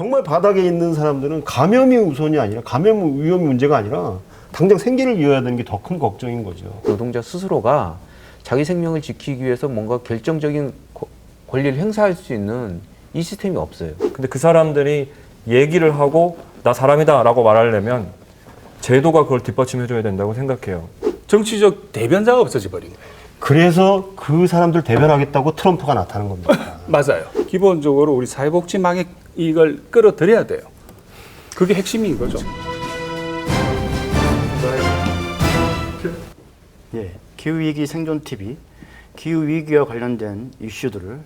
정말 바닥에 있는 사람들은 감염이 우선이 아니라 감염 위험 문제가 아니라 당장 생계를 이어야 되는 게 더 큰 걱정인 거죠. 노동자 스스로가 자기 생명을 지키기 위해서 뭔가 결정적인 권리를 행사할 수 있는 이 시스템이 없어요. 근데 그 사람들이 얘기를 하고 나 사람이다 라고 말하려면 제도가 그걸 뒷받침해줘야 된다고 생각해요. 정치적 대변자가 없어져 버린 거예요. 그래서 그 사람들 대변하겠다고 트럼프가 나타난 겁니다. 맞아요. 기본적으로 우리 사회복지망에 이걸 끌어들여야 돼요. 그게 핵심인 거죠. 예, 기후위기 생존TV, 기후위기와 관련된 이슈들을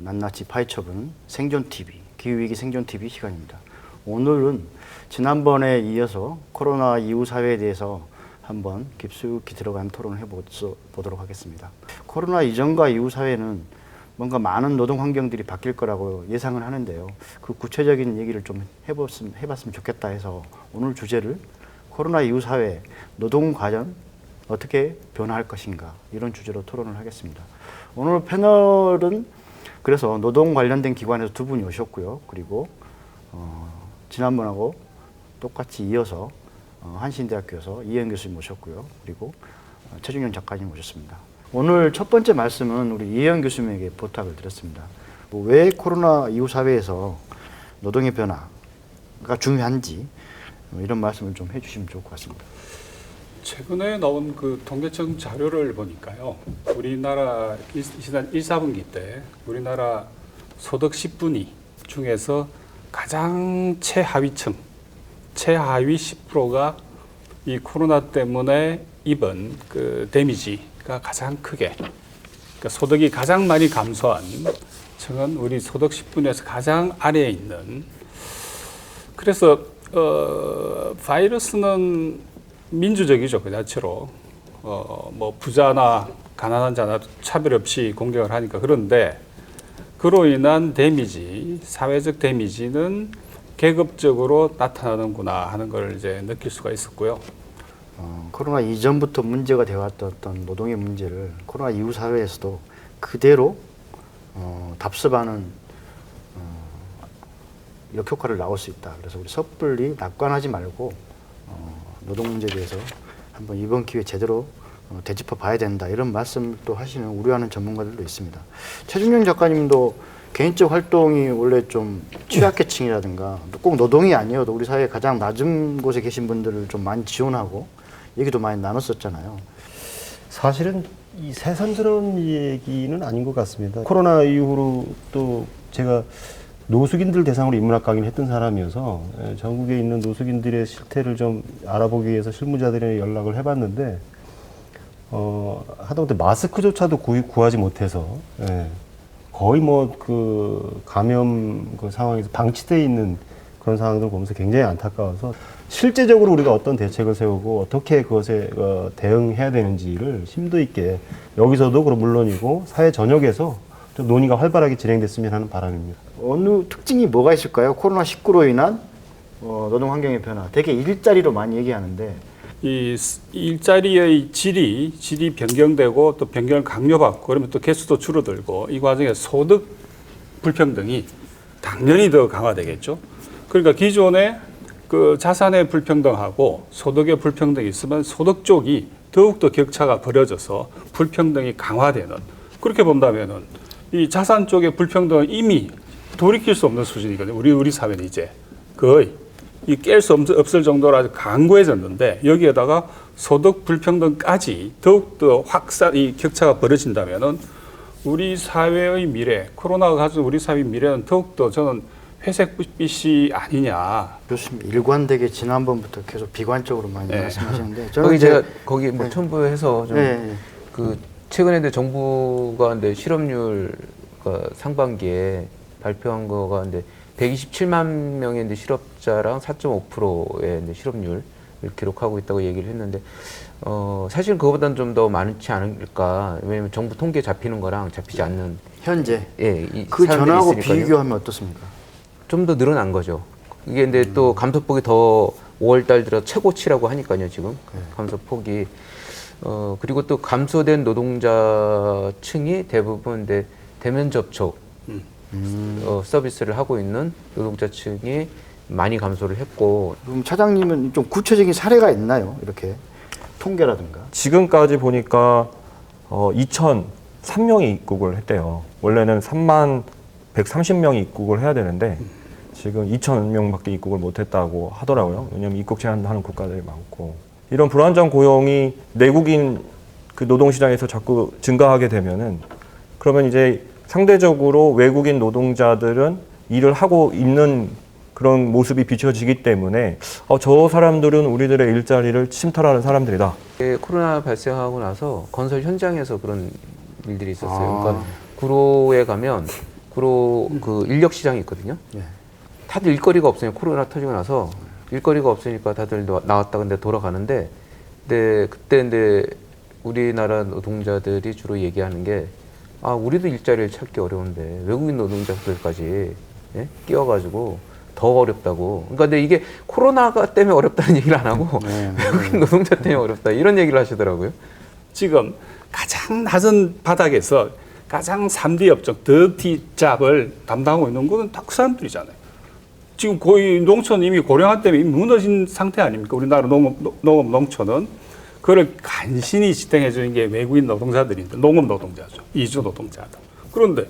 낱낱이 파헤쳐보는 생존TV, 기후위기 생존TV 시간입니다. 오늘은 지난번에 이어서 코로나 이후 사회에 대해서 한번 깊숙이 들어간 토론을 해보도록 하겠습니다. 코로나 이전과 이후 사회는 뭔가 많은 노동 환경들이 바뀔 거라고 예상을 하는데요. 그 구체적인 얘기를 좀 해봤으면 좋겠다 해서 오늘 주제를 코로나 이후 사회, 노동 과연 어떻게 변화할 것인가 이런 주제로 토론을 하겠습니다. 오늘 패널은 그래서 노동 관련된 기관에서 두 분이 오셨고요. 그리고 지난번하고 똑같이 이어서 한신대학교에서 이혜영 교수님 모셨고요. 그리고 최중현 작가님 모셨습니다. 오늘 첫 번째 말씀은 우리 이혜영 교수님에게 부탁을 드렸습니다. 왜 코로나 이후 사회에서 노동의 변화가 중요한지 이런 말씀을 좀 해주시면 좋을 것 같습니다. 최근에 나온 그 통계청 자료를 보니까요. 우리나라 1사분기 때 우리나라 소득 10분위 중에서 가장 최하위층, 최하위 10%가 이 코로나 때문에 입은 그 데미지가 가장 크게, 그러니까 소득이 가장 많이 감소한 층은 우리 소득 10분위에서 가장 아래에 있는. 그래서 바이러스는 민주적이죠, 그 자체로. 뭐 부자나 가난한 자나 차별 없이 공격을 하니까. 그런데 그로 인한 데미지, 사회적 데미지는 계급적으로 나타나는구나 하는 걸 이제 느낄 수가 있었고요. 코로나 이전부터 문제가 되어왔던 어떤 노동의 문제를 코로나 이후 사회에서도 그대로 답습하는 역효과를 나올 수 있다. 그래서 우리 섣불리 낙관하지 말고 노동 문제에 대해서 한번 이번 기회에 제대로 되짚어 봐야 된다. 이런 말씀을 또 하시는 우려하는 전문가들도 있습니다. 최중현 작가님도 개인적 활동이 원래 좀 취약계층이라든가 꼭 노동이 아니어도 우리 사회에 가장 낮은 곳에 계신 분들을 좀 많이 지원하고 얘기도 많이 나눴었잖아요. 사실은 이 새삼스러운 얘기는 아닌 것 같습니다. 코로나 이후로 또 제가 노숙인들 대상으로 인문학 강의를 했던 사람이어서 전국에 있는 노숙인들의 실태를 좀 알아보기 위해서 실무자들에 연락을 해봤는데 하다못해 마스크조차도 구하지 못해서 거의 뭐 그 감염 그 상황에서 방치되어 있는 그런 상황들을 보면서 굉장히 안타까워서 실제적으로 우리가 어떤 대책을 세우고 어떻게 그것에 대응해야 되는지를 심도 있게 여기서도 그럼 물론이고 사회 전역에서 좀 논의가 활발하게 진행됐으면 하는 바람입니다. 어느 특징이 뭐가 있을까요? 코로나19로 인한 노동 환경의 변화. 되게 일자리로 많이 얘기하는데 이 일자리의 질이 변경되고 또 변경을 강요받고 그러면 또 개수도 줄어들고 이 과정에 소득 불평등이 당연히 더 강화되겠죠. 그러니까 기존에 그 자산의 불평등하고 소득의 불평등이 있으면 소득 쪽이 더욱더 격차가 벌어져서 불평등이 강화되는, 그렇게 본다면은 이 자산 쪽의 불평등은 이미 돌이킬 수 없는 수준이거든요. 우리 사회는 이제 거의 이 깰 수 없을 정도로 아주 강고해졌는데 여기에다가 소득 불평등까지 더욱더 이 격차가 벌어진다면은 우리 사회의 미래, 코로나가 가진 우리 사회의 미래는 더욱더 저는 회색빛이 아니냐. 교수님 일관되게 지난번부터 계속 비관적으로 많이 말씀하시는데 거기 제가 거기 뭐 첨부해서 좀 그 최근에 정부가 실업률 상반기에 발표한 거가 127만 명의 실업자랑 4.5%의 실업률을 기록하고 있다고 얘기를 했는데 사실 그거보다는 좀 더 많지 않을까. 왜냐면 정부 통계 잡히는 거랑 잡히지 않는 현재 그 전하고 비교하면 어떻습니까? 좀 더 늘어난 거죠. 이게 근데 또 감소폭이 더 5월 달 들어 최고치라고 하니까요, 지금. 감소폭이. 그리고 또 감소된 노동자층이 대부분 대면 접촉, 서비스를 하고 있는 노동자층이 많이 감소를 했고 그럼 차장님은 좀 구체적인 사례가 있나요? 이렇게 통계라든가. 지금까지 보니까 2,003명이 입국을 했대요. 원래는 3만 130명이 입국을 해야 되는데 지금 2,000명밖에 입국을 못했다고 하더라고요. 왜냐하면 입국 제한하는 국가들이 많고 이런 불안정 고용이 내국인 그 노동시장에서 자꾸 증가하게 되면은 그러면 이제 상대적으로 외국인 노동자들은 일을 하고 있는 그런 모습이 비춰지기 때문에 저 사람들은 우리들의 일자리를 침탈하는 사람들이다. 코로나 발생하고 나서 건설 현장에서 그런 일들이 있었어요. 그러니까 구로에 가면 구로 그 인력 시장이 있거든요. 예. 다들 일거리가 없으니까 코로나 터지고 나서 일거리가 없으니까 다들 나왔다 근데 돌아가는데 그때 우리나라 노동자들이 주로 얘기하는 게 우리도 일자리를 찾기 어려운데 외국인 노동자들까지 끼워가지고 더 어렵다고. 그러니까 근데 이게 코로나가 때문에 어렵다는 얘기를 안 하고 외국인 노동자 때문에 어렵다 이런 얘기를 하시더라고요. 지금 가장 낮은 바닥에서 가장 3D 업종, 더티 잡을 담당하고 있는 것은 다 그 사람들이잖아요. 지금 거의 농촌 이미 고령화 때문에 이미 무너진 상태 아닙니까? 우리나라 농업 농촌은 그걸 간신히 지탱해 주는 게 외국인 노동자들인데 농업 노동자죠. 이주 노동자들. 그런데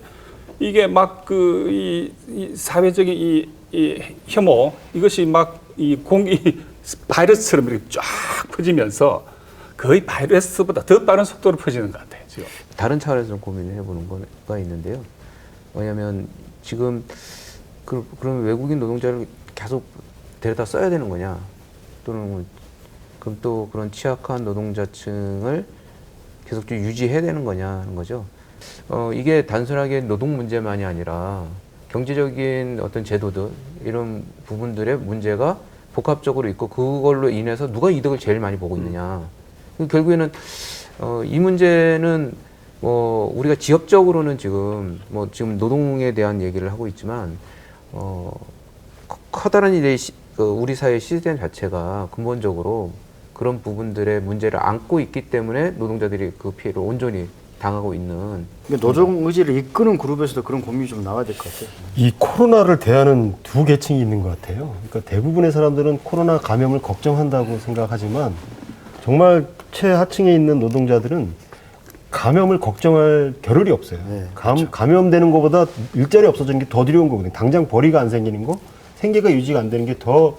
이게 막 이 사회적인 이 혐오 이것이 막 이 공기 바이러스처럼 이렇게 쫙 퍼지면서 거의 바이러스보다 더 빠른 속도로 퍼지는 것 같아요. 지금. 다른 차원에서 좀 고민을 해보는 거가 있는데요. 왜냐하면 지금 그럼 외국인 노동자를 계속 데려다 써야 되는 거냐? 또는 그럼 또 그런 취약한 노동자층을 계속 좀 유지해야 되는 거냐 하는 거죠. 이게 단순하게 노동 문제만이 아니라 경제적인 어떤 제도들 이런 부분들의 문제가 복합적으로 있고 그걸로 인해서 누가 이득을 제일 많이 보고 있느냐. 결국에는 이 문제는 우리가 지역적으로는 지금 지금 노동에 대한 얘기를 하고 있지만 커다란 우리 사회 시스템 자체가 근본적으로 그런 부분들의 문제를 안고 있기 때문에 노동자들이 그 피해를 온전히 당하고 있는. 노동 의지를 이끄는 그룹에서도 그런 고민이 좀 나와야 될 것 같아요. 이 코로나를 대하는 두 계층이 있는 것 같아요. 그러니까 대부분의 사람들은 코로나 감염을 걱정한다고 생각하지만 정말 최하층에 있는 노동자들은 감염을 걱정할 겨를이 없어요. 네, 감염되는 것보다 일자리 없어지는 게 더 두려운 거거든요. 당장 벌이가 안 생기는 거, 생계가 유지가 안 되는 게 더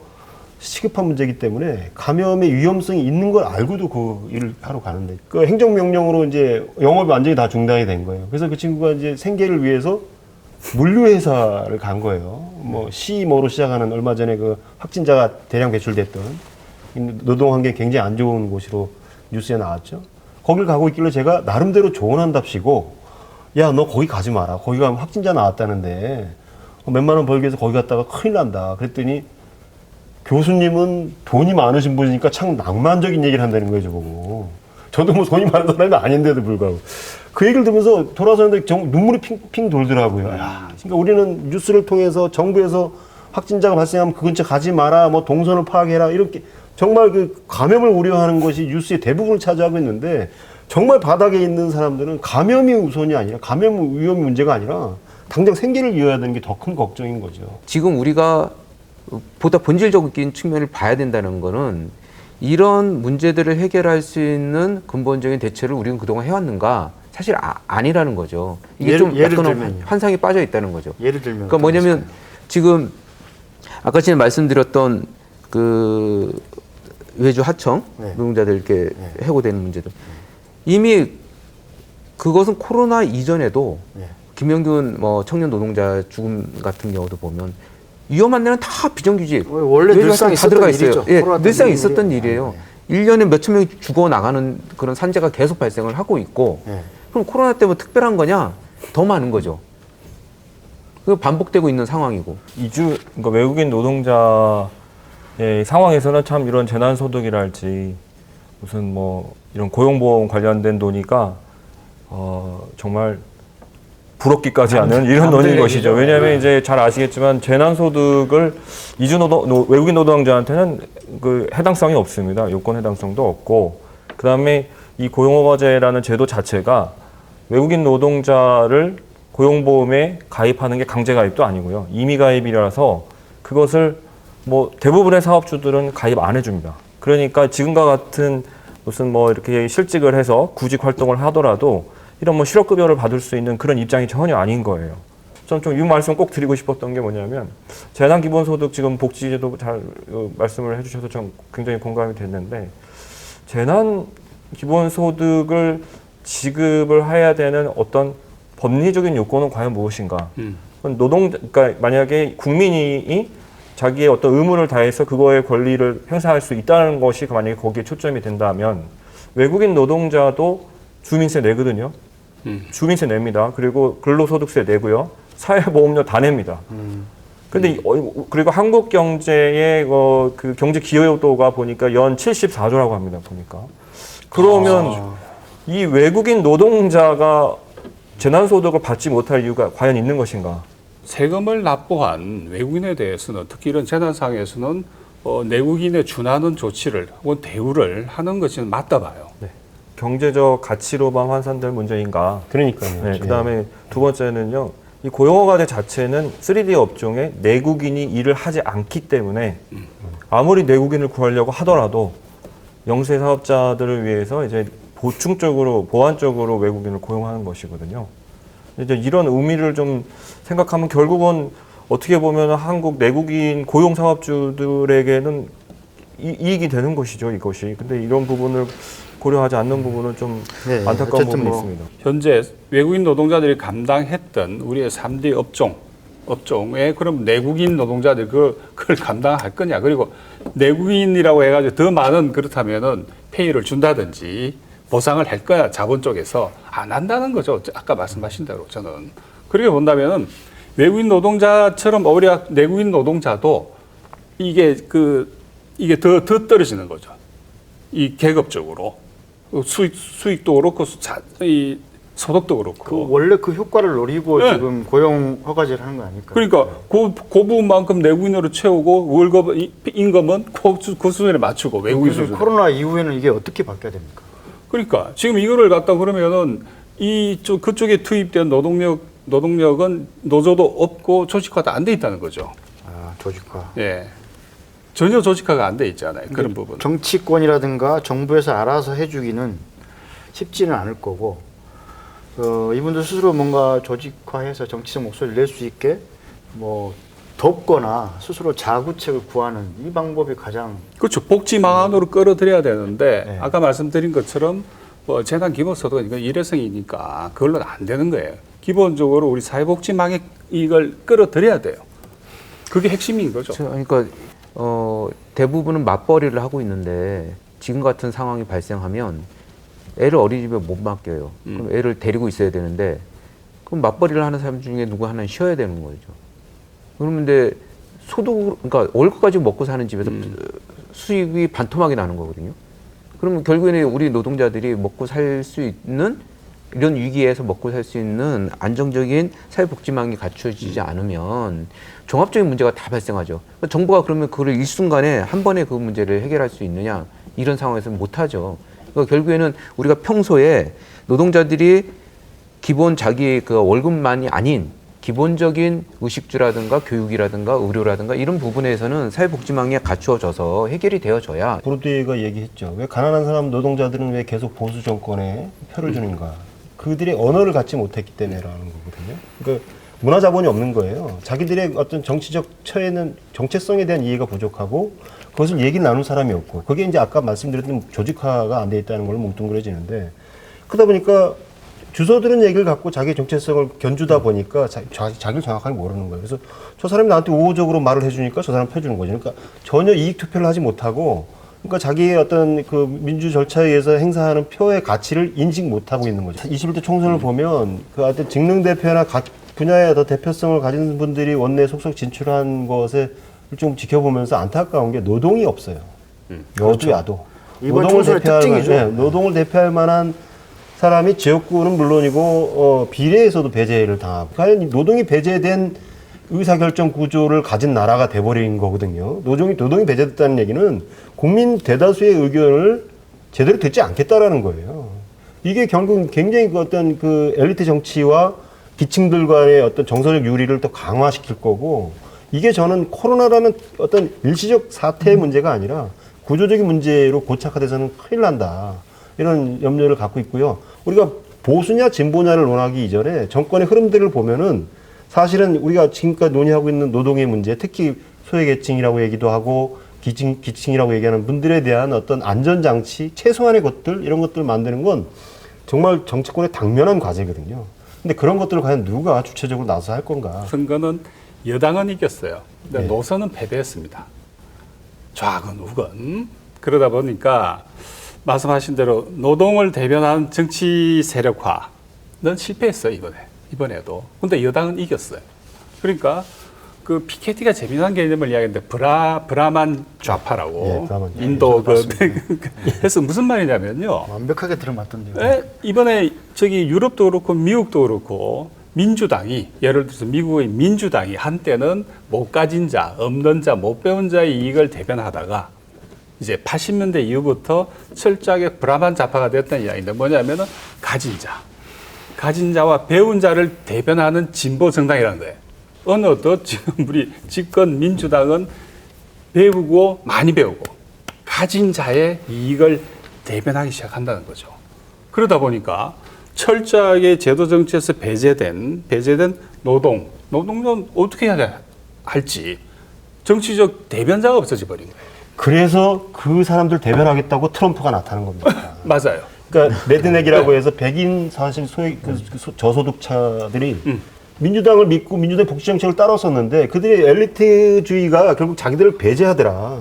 시급한 문제이기 때문에 감염의 위험성이 있는 걸 알고도 그 일을 하러 가는데 그 행정명령으로 이제 영업이 완전히 다 중단이 된 거예요. 그래서 그 친구가 이제 생계를 위해서 물류회사를 간 거예요. C모로 시작하는 얼마 전에 그 확진자가 대량 배출됐던 노동 환경이 굉장히 안 좋은 곳으로 뉴스에 나왔죠. 거길 가고 있길래 제가 나름대로 조언한답시고 야, 너 거기 가지 마라. 거기 가면 확진자 나왔다는데 몇만 원 벌기 위해서 거기 갔다가 큰일 난다. 그랬더니 교수님은 돈이 많으신 분이니까 참 낭만적인 얘기를 한다는 거예요, 저보고. 저도 돈이 많은 사람이 아닌데도 불구하고. 그 얘기를 들으면서 돌아서는데 눈물이 핑핑 돌더라고요. 야, 그러니까 우리는 뉴스를 통해서 정부에서 확진자가 발생하면 그 근처 가지 마라, 동선을 파악해라, 이렇게 정말 그 감염을 우려하는 것이 뉴스의 대부분을 차지하고 있는데 정말 바닥에 있는 사람들은 감염이 우선이 아니라 감염 위험 문제가 아니라 당장 생계를 이어야 되는 게 더 큰 걱정인 거죠. 지금 우리가 보다 본질적인 측면을 봐야 된다는 거는 이런 문제들을 해결할 수 있는 근본적인 대처를 우리는 그동안 해왔는가? 사실 아니라는 거죠. 이게 예를 약간 들면요. 환상이 빠져 있다는 거죠. 예를 들면 그러니까 뭐냐면 지금 아까 전에 말씀드렸던 그 외주 하청 노동자들 이렇게 해고되는 문제도 이미 그것은 코로나 이전에도 김영균 청년 노동자 죽음 같은 경우도 보면 위험한 데는 다 비정규직 원래 늘상 다 들어가 있어요. 일이죠. 예, 늘상 있었던 일이에요. 1년에 몇천 명이 죽어나가는 그런 산재가 계속 발생을 하고 있고 그럼 코로나 때문에 특별한 거냐? 더 많은 거죠. 그 반복되고 있는 상황이고. 그러니까 외국인 노동자의 상황에서는 참 이런 재난소득이랄지 무슨 이런 고용보험 관련된 논의가 정말 부럽기까지 하는 이런 논의인 것이죠. 왜냐하면 이제 잘 아시겠지만 재난소득을 외국인 노동자한테는 그 해당성이 없습니다. 요건 해당성도 없고, 그 다음에 이 고용허가제라는 제도 자체가 외국인 노동자를 고용보험에 가입하는 게 강제 가입도 아니고요. 임의 가입이라서 그것을 뭐 대부분의 사업주들은 가입 안 해줍니다. 그러니까 지금과 같은 무슨 뭐 이렇게 실직을 해서 구직 활동을 하더라도 이런 뭐 실업급여를 받을 수 있는 그런 입장이 전혀 아닌 거예요. 저는 좀 이 말씀 꼭 드리고 싶었던 게 뭐냐면 재난기본소득 지금 복지제도 잘 말씀을 해주셔서 좀 굉장히 공감이 됐는데 재난기본소득을 지급을 해야 되는 어떤 법리적인 요건은 과연 무엇인가? 그러니까 만약에 국민이 자기의 어떤 의무를 다해서 그거의 권리를 행사할 수 있다는 것이 만약에 거기에 초점이 된다면 외국인 노동자도 주민세 내거든요. 주민세 냅니다. 그리고 근로소득세 내고요. 사회보험료 다 냅니다. 근데 그리고 한국 경제의 그 경제 기여도가 보니까 연 74조라고 합니다. 보니까. 그러면 이 외국인 노동자가 재난소득을 받지 못할 이유가 과연 있는 것인가? 세금을 납부한 외국인에 대해서는 특히 이런 재난 상황에서는 내국인에 준하는 조치를 혹은 대우를 하는 것이 맞다 봐요. 네. 경제적 가치로만 환산될 문제인가? 그러니까요. 네, 그다음에 두 번째는요. 이 고용허가제 자체는 3D 업종에 내국인이 일을 하지 않기 때문에 아무리 내국인을 구하려고 하더라도 영세 사업자들을 위해서 이제 보완적으로 외국인을 고용하는 것이거든요. 이제 이런 의미를 좀 생각하면 결국은 어떻게 보면 한국 내국인 고용 사업주들에게는 이익이 되는 것이죠, 이것이. 근데 이런 부분을 고려하지 않는 부분은 좀 네, 안타까운 어쨌든 부분이 있습니다. 현재 외국인 노동자들이 감당했던 우리의 3대 업종에 그럼 내국인 노동자들이 그걸 감당할 거냐. 그리고 내국인이라고 해가지고 더 많은 그렇다면은 페이를 준다든지 보상을 할 거야. 자본 쪽에서 안 한다는 거죠. 아까 말씀하신 대로 저는. 그렇게 본다면은 외국인 노동자처럼 오히려 내국인 노동자도 이게 더 떨어지는 거죠. 이 계급적으로. 수익도 그렇고 이 소득도 그렇고. 원래 그 효과를 노리고 네. 지금 고용 허가제를 하는 거 아닐까요? 그러니까 그 부분만큼 내국인으로 채우고 월급 임금은 그 수준에 맞추고 외국인 그래서 수준. 코로나 이후에는 이게 어떻게 바뀌어야 됩니까? 그러니까 지금 이거를 갖다 그러면은 그쪽에 투입된 노동력은 노조도 없고 조직화도 안 돼 있다는 거죠. 아, 조직화. 예. 전혀 조직화가 안 돼 있잖아요. 그런 부분. 정치권이라든가 정부에서 알아서 해주기는 쉽지는 않을 거고, 이분들 스스로 뭔가 조직화해서 정치적 목소리를 낼 수 있게 뭐 돕거나 스스로 자구책을 구하는 이 방법이 가장 그렇죠. 복지 방안으로 끌어들여야 되는데 네. 아까 말씀드린 것처럼 뭐 재난 기본소득은 이건 일회성이니까 그걸로는 안 되는 거예요. 기본적으로 우리 사회복지망에 이걸 끌어들여야 돼요. 그게 핵심인 거죠. 그러니까 대부분은 맞벌이를 하고 있는데 지금 같은 상황이 발생하면 애를 어린이집에 못 맡겨요. 그럼 애를 데리고 있어야 되는데 그럼 맞벌이를 하는 사람 중에 누구 하나는 쉬어야 되는 거죠. 그런데 그러니까 월급까지 먹고 사는 집에서 수익이 반토막이 나는 거거든요. 그러면 결국에는 우리 노동자들이 먹고 살 수 있는 이런 위기에서 먹고 살 수 있는 안정적인 사회복지망이 갖춰지지 않으면 종합적인 문제가 다 발생하죠. 그러니까 정부가 그러면 그걸 일순간에 한 번에 그 문제를 해결할 수 있느냐 이런 상황에서는 못하죠. 그러니까 결국에는 우리가 평소에 노동자들이 기본 자기 그 월급만이 아닌 기본적인 의식주라든가 교육이라든가 의료라든가 이런 부분에서는 사회복지망에 갖추어져서 해결이 되어져야. 브로드웨이가 얘기했죠. 왜 가난한 사람 노동자들은 왜 계속 보수 정권에 표를 주는가? 그들이 언어를 갖지 못했기 때문에라는 거거든요. 그러니까 문화 자본이 없는 거예요. 자기들의 어떤 정치적 처에는 정체성에 대한 이해가 부족하고 그것을 얘기를 나눌 사람이 없고 그게 이제 아까 말씀드렸던 조직화가 안 돼 있다는 걸로 뭉뚱그려지는데 그러다 보니까 주소들은 얘기를 갖고 자기 정체성을 견주다 보니까 자기를 정확하게 모르는 거예요. 그래서 저 사람이 나한테 우호적으로 말을 해주니까 저 사람 펴주는 거죠. 그러니까 전혀 이익 투표를 하지 못하고 그러니까 자기의 어떤 그 민주 절차에 의해서 행사하는 표의 가치를 인식 못하고 있는 거죠. 21대 총선을 보면 그 어떤 직능 대표나 각 분야의 더 대표성을 가진 분들이 원내 속속 진출한 것에 좀 지켜보면서 안타까운 게 노동이 없어요. 여도 야도. 이번 총선의 특징이죠. 노동을 대표할 만한 사람이 지역구는 물론이고 비례에서도 배제를 당하고 과연 노동이 배제된 의사결정 구조를 가진 나라가 돼버린 거거든요. 노동이 배제됐다는 얘기는 국민 대다수의 의견을 제대로 듣지 않겠다라는 거예요. 이게 결국 굉장히 그 어떤 그 엘리트 정치와 기층들과의 어떤 정서적 유리를 더 강화시킬 거고 이게 저는 코로나라는 어떤 일시적 사태의 문제가 아니라 구조적인 문제로 고착화돼서는 큰일 난다. 이런 염려를 갖고 있고요. 우리가 보수냐 진보냐를 논하기 이전에 정권의 흐름들을 보면은 사실은 우리가 지금까지 논의하고 있는 노동의 문제, 특히 소외계층이라고 얘기도 하고 기층이라고 얘기하는 분들에 대한 어떤 안전장치, 최소한의 것들, 이런 것들을 만드는 건 정말 정치권의 당면한 과제거든요. 근데 그런 것들을 과연 누가 주체적으로 나서서 할 건가? 선거는 여당은 이겼어요. 근데 네. 노선은 패배했습니다. 좌건 우건. 그러다 보니까 말씀하신 대로 노동을 대변하는 정치 세력화는 실패했어요, 이번에도. 근데 여당은 이겼어요. 그러니까 그 피케티가 재미난 개념을 이야기했는데 브라만 좌파라고 예, 브라만. 인도 해서 무슨 말이냐면요. 완벽하게 들어맞던데요. 이번에 저기 유럽도 그렇고 미국도 그렇고 민주당이 예를 들어서 미국의 민주당이 한때는 못 가진 자, 없는 자, 못 배운 자의 이익을 대변하다가 이제 80년대 이후부터 철저하게 브라만 좌파가 됐다는 이야기인데 뭐냐면은 가진 자와 배운 자를 대변하는 진보 정당이라는 거예요. 어느덧 지금 우리 집권 민주당은 배우고 많이 배우고 가진 자의 이익을 대변하기 시작한다는 거죠. 그러다 보니까 철저하게 제도 정치에서 배제된 노동은 어떻게 해야 할지 정치적 대변자가 없어져 버린 거예요. 그래서 그 사람들 대변하겠다고 트럼프가 나타난 겁니다. 맞아요. 그러니까 레드넥이라고 해서 백인 사실 저소득자들이 민주당을 믿고 민주당 복지 정책을 따랐었는데 그들이 엘리트주의가 결국 자기들을 배제하더라.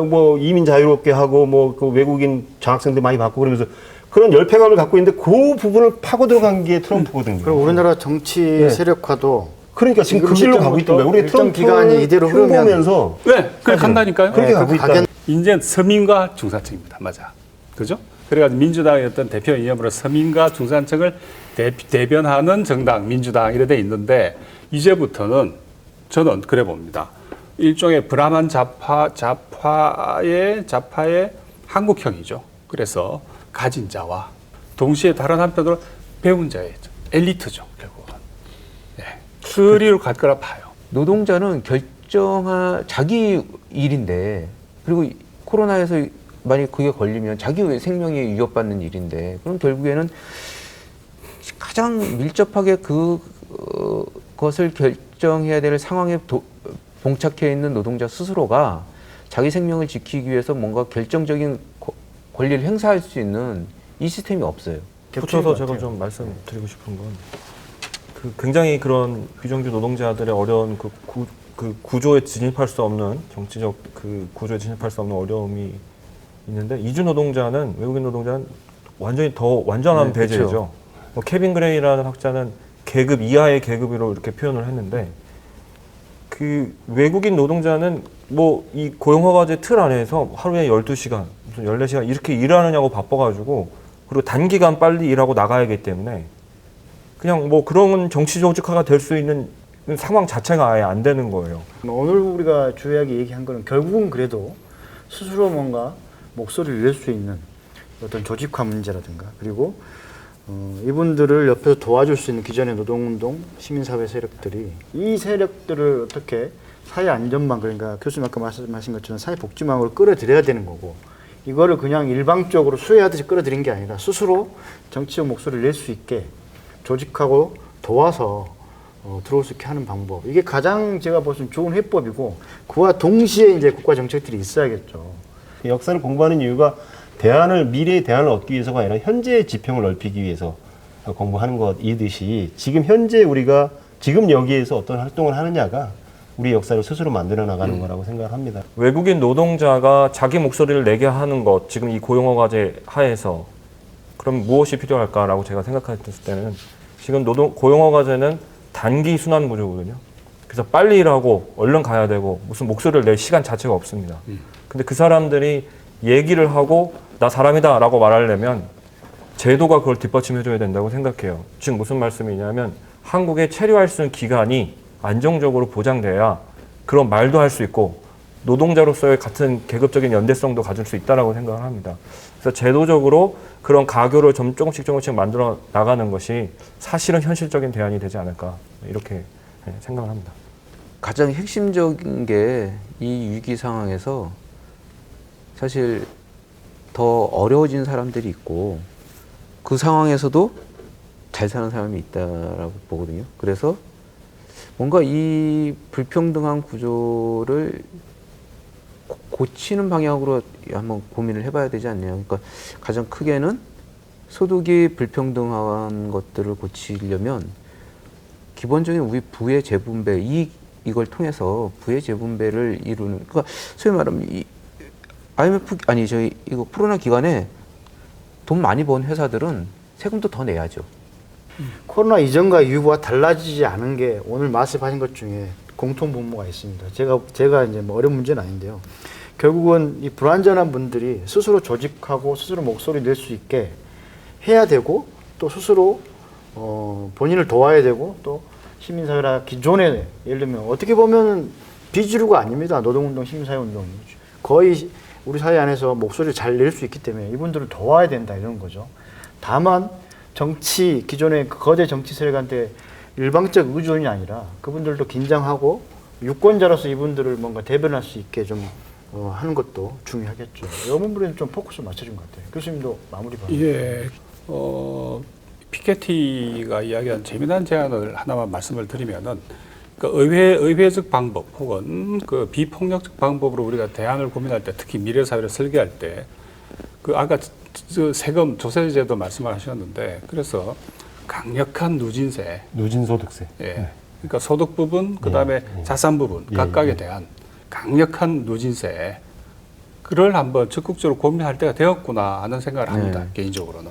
뭐 이민 자유롭게 하고 뭐 그 외국인 장학생들 많이 받고 그러면서 그런 열패감을 갖고 있는데 그 부분을 파고 들어간 게 트럼프거든요. 그리고 우리나라 정치 세력화도 그러니까 지금 그 길로 가고 있던 거예요. 우리 일정 트럼프 기간이 이대로 흐르면 흉보면서 네, 그래 간다니까요. 그렇게 가고 있다. 이제 서민과 중산층입니다. 맞아. 그죠? 그래가지고 민주당의 어떤 대표 이념으로 서민과 중산층을 대변하는 정당, 민주당 이래 돼 있는데 이제부터는 저는 그래 봅니다. 일종의 브라만 좌파의 한국형이죠. 그래서 가진 자와 동시에 다른 한편으로 배운 자의 엘리트죠. 결국은. 네. 그리로 갈 거라 봐요. 노동자는 자기 일인데 그리고 코로나에서 만약 그게 걸리면 자기 생명이 위협받는 일인데 그럼 결국에는 가장 밀접하게 그것을 결정해야 될 상황에 봉착해 있는 노동자 스스로가 자기 생명을 지키기 위해서 뭔가 결정적인 권리를 행사할 수 있는 이 시스템이 없어요. 붙여서 제가 좀 말씀드리고 싶은 건 굉장히 그런 비정규 노동자들의 어려운 그 구조에 진입할 수 없는 정치적 그 구조에 진입할 수 없는 어려움이 있는데 이주 노동자는 외국인 노동자는 완전히 더 완전한 배제죠. 그렇죠. 뭐 케빈 그레이라는 학자는 계급 이하의 계급으로 이렇게 표현을 했는데 그 외국인 노동자는 뭐 이 고용허가제 틀 안에서 하루에 12시간, 무슨 14시간 이렇게 일하느냐고 바빠가지고 그리고 단기간 빨리 일하고 나가야 하기 때문에 그냥 뭐 그런 정치 조직화가 될 수 있는 상황 자체가 아예 안 되는 거예요. 오늘 우리가 주요하게 얘기한 거는 결국은 그래도 스스로 뭔가 목소리를 낼 수 있는 어떤 조직화 문제라든가 그리고 이분들을 옆에서 도와줄 수 있는 기존의 노동운동, 시민사회 세력들이 이 세력들을 어떻게 사회 안전망 그러니까 교수님 아까 말씀하신 것처럼 사회복지망으로 끌어들여야 되는 거고 이거를 그냥 일방적으로 수혜하듯이 끌어들인 게 아니라 스스로 정치적 목소리를 낼 수 있게 조직하고 도와서 들어올 수 있게 하는 방법 이게 가장 제가 보기엔 좋은 해법이고 그와 동시에 이제 국가 정책들이 있어야겠죠. 역사를 공부하는 이유가 미래의 대안을 얻기 위해서가 아니라 현재의 지평을 넓히기 위해서 공부하는 것이듯이 지금 현재 우리가 지금 여기에서 어떤 활동을 하느냐가 우리 역사를 스스로 만들어 나가는 거라고 생각합니다. 외국인 노동자가 자기 목소리를 내게 하는 것, 지금 이 고용허가제 하에서 그럼 무엇이 필요할까라고 제가 생각했을 때는 지금 고용허가제는 단기 순환 구조거든요. 그래서 빨리 일하고 얼른 가야 되고 무슨 목소리를 낼 시간 자체가 없습니다. 근데 그 사람들이 얘기를 하고 나 사람이다 라고 말하려면 제도가 그걸 뒷받침해줘야 된다고 생각해요. 즉 무슨 말씀이냐면 한국에 체류할 수 있는 기간이 안정적으로 보장돼야 그런 말도 할 수 있고 노동자로서의 같은 계급적인 연대성도 가질 수 있다라고 생각을 합니다. 그래서 제도적으로 그런 가교를 좀 조금씩 만들어 나가는 것이 사실은 현실적인 대안이 되지 않을까 이렇게 생각을 합니다. 가장 핵심적인 게 이 위기 상황에서 사실 더 어려워진 사람들이 있고 그 상황에서도 잘 사는 사람이 있다라고 보거든요. 그래서 뭔가 이 불평등한 구조를 고치는 방향으로 한번 고민을 해봐야 되지 않나요? 그러니까 가장 크게는 소득이 불평등한 것들을 고치려면 기본적인 우리 부의 재분배, 이걸 통해서 부의 재분배를 이루는, 그러니까 소위 말하면 이 IMF 아니 저희 이거 코로나 기간에 돈 많이 번 회사들은 세금도 더 내야죠. 코로나 이전과 이후와 달라지지 않은 게 오늘 말씀하신 것 중에 공통 분모가 있습니다. 제가 이제 뭐 어려운 문제는 아닌데요. 결국은 이 불완전한 분들이 스스로 조직하고 스스로 목소리 낼 수 있게 해야 되고 또 스스로 본인을 도와야 되고 또 시민사회나 기존에 예를 들면 어떻게 보면 비주류가 아닙니다. 노동운동, 시민사회운동 거의 우리 사회 안에서 목소리를 잘 낼 수 있기 때문에 이분들을 도와야 된다 이런 거죠. 다만 기존의 거대 정치 세력한테 일방적 의존이 아니라 그분들도 긴장하고 유권자로서 이분들을 뭔가 대변할 수 있게 좀 하는 것도 중요하겠죠. 이 부분에 좀 포커스를 맞춰준 것 같아요. 교수님도 마무리 바랍니다. 예, 피케티가 이야기한 재미난 제안을 하나만 말씀을 드리면은 그 의회적 방법 혹은 그 비폭력적 방법으로 우리가 대안을 고민할 때 특히 미래 사회를 설계할 때 그 아까 세금 조세제도 말씀을 하셨는데 그래서 강력한 누진소득세. 예. 그러니까 소득 부분, 그 다음에 자산 부분, 각각에 대한 강력한 누진세, 그걸 한번 적극적으로 고민할 때가 되었구나 하는 생각을 합니다. 개인적으로는.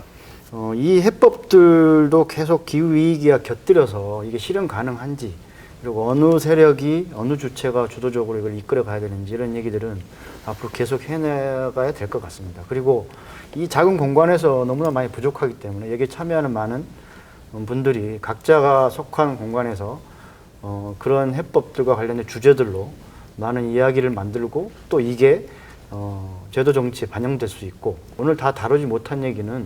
이 해법들도 계속 기후위기와 곁들여서 이게 실현 가능한지, 그리고 어느 세력이, 어느 주체가 주도적으로 이걸 이끌어 가야 되는지 이런 얘기들은 앞으로 계속 해나가야 될 것 같습니다. 그리고 이 작은 공간에서 너무나 많이 부족하기 때문에 여기에 참여하는 많은 분들이 각자가 속한 공간에서 그런 해법들과 관련된 주제들로 많은 이야기를 만들고 또 이게 제도 정치에 반영될 수 있고 오늘 다 다루지 못한 얘기는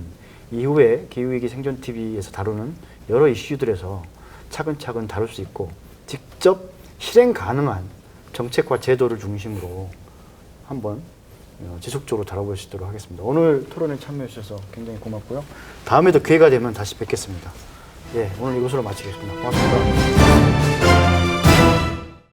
이후에 기후위기 생존TV에서 다루는 여러 이슈들에서 차근차근 다룰 수 있고 직접 실행 가능한 정책과 제도를 중심으로 한번 지속적으로 다뤄볼 수 있도록 하겠습니다. 오늘 토론에 참여해 주셔서 굉장히 고맙고요. 다음에도 기회가 되면 다시 뵙겠습니다. 예, 오늘 이것으로 마치겠습니다. 고맙습니다.